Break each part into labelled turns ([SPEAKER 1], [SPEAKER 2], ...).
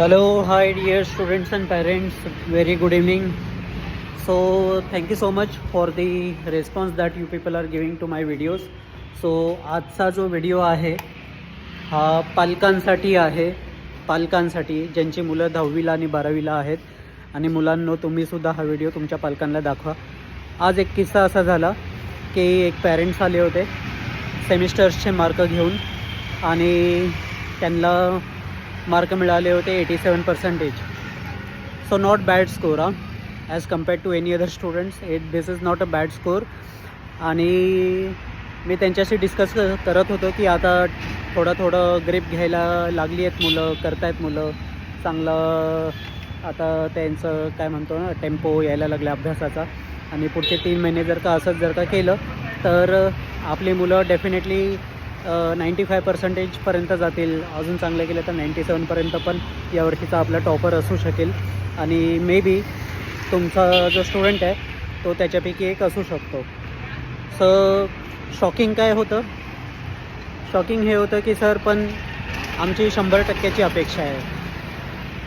[SPEAKER 1] Hello, hi dear students and parents, very good evening. So thank you so much for the response that you people are giving to my videos. So आजचा जो video आहे हा पालकांसाठी आहे, पालकांसाठी ज्यांची मुलं 10वीला आणि 12वीला आहेत. आणि मुलांनो, तुम्हीसुद्धा हा व्हिडिओ तुमच्या पालकांना दाखवा. आज एक किस्सा असा झाला की एक पॅरेंट्स आले होते सेमिस्टर्सचे मार्क घेऊन आणि त्यांना मार्क मिळाले होते 87%. So not bad score as compared to any other students. This is not a bad score. आणि मी त्यांच्याशी डिस्कस करत होतो की आता थोडं ग्रिप घ्यायला लागली आहेत मुलं, करतायत मुलं चांगलं. आता त्यांचं काय म्हणतो ना, टेम्पो यायला लागला अभ्यासाचा. आणि पुढचे 3 महिने जर का केलं तर आपली मुलं डेफिनेटली 95% जातील. अजून चांगलं केलं तर 97% पण यावर्षीचा आपला टॉपर असू शकेल. आणि मे बी तुमचा जो स्टुडंट आहे तो त्याच्यापैकी एक असू शकतो. सो शॉकिंग काय होतं, शॉकिंग हे होतं की सर पण आमची 100%ची अपेक्षा आहे.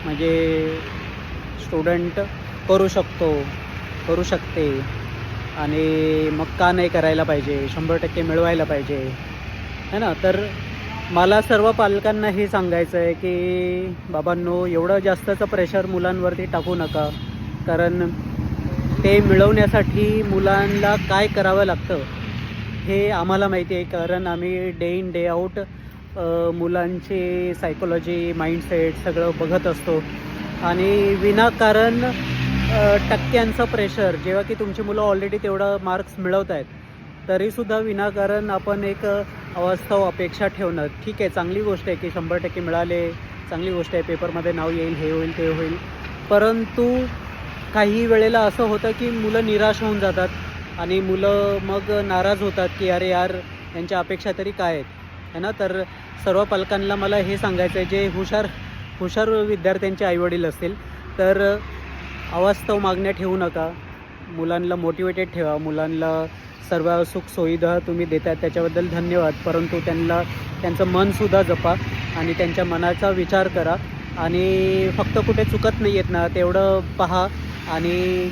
[SPEAKER 1] म्हणजे स्टुडंट करू शकते आणि मग का नाही करायला पाहिजे, 100% मिळवायला पाहिजे, है ना. तर मला सर्व पालकांना हे सांगायचं आहे की बाबांनो, एवढं जास्तचं प्रेशर मुलांवरती टाकू नका. कारण ते मिळवण्यासाठी मुलांना काय करावं लागतं हे आम्हाला माहिती आहे. कारण आम्ही डे इन डे आऊट मुलांची सायकोलॉजी, माइंडसेट सगळं बघत असतो. आणि विनाकारण टक्क्यांचं प्रेशर, जेव्हा की तुमची मुलं ऑलरेडी तेवढं मार्क्स मिळवत आहेत तरीसुद्धा विनाकारण आपण एक अवास्तव अपेक्षा ठेवणं. ठीक आहे, चांगली गोष्ट आहे की 100% मिळाले, चांगली गोष्ट आहे, पेपरमध्ये नाव येईल, हे होईल ते होईल. परंतु काही वेळेला असं होतं की मुलं निराश होऊन जातात आणि मुलं मग नाराज होतात की अरे यार, यांच्या अपेक्षा तरी काय आहेत, है ना. तर सर्व पालकांना मला हे सांगायचं आहे, जे हुशार विद्यार्थ्यांचे आईवडील असतील तर अवास्तव मागण्या ठेवू नका. मुलांना मोटिवेटेड ठेवा. मुलांना सर्व सुखसुविधा तुम्ही देतात त्याच्याबद्दल धन्यवाद. परंतु त्यांचं मनसुद्धा जपा आणि त्यांच्या मनाचा विचार करा. आणि फक्त कुठे चुकत नाही आहेत ना तेवढं पहा. आणि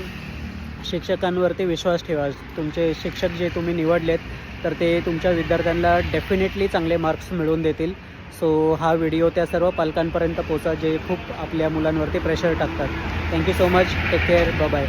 [SPEAKER 1] शिक्षकांवरती विश्वास ठेवा. तुमचे शिक्षक जे तुम्ही निवडलेत तर ते तुमच्या विद्यार्थ्यांना डेफिनेटली चांगले मार्क्स मिळवून देतील. सो हा व्हिडिओ त्या सर्व पालकांपर्यंत पोचा जे खूप आपल्या मुलांवरती प्रेशर टाकतात. Thank you so much. Take care. Bye.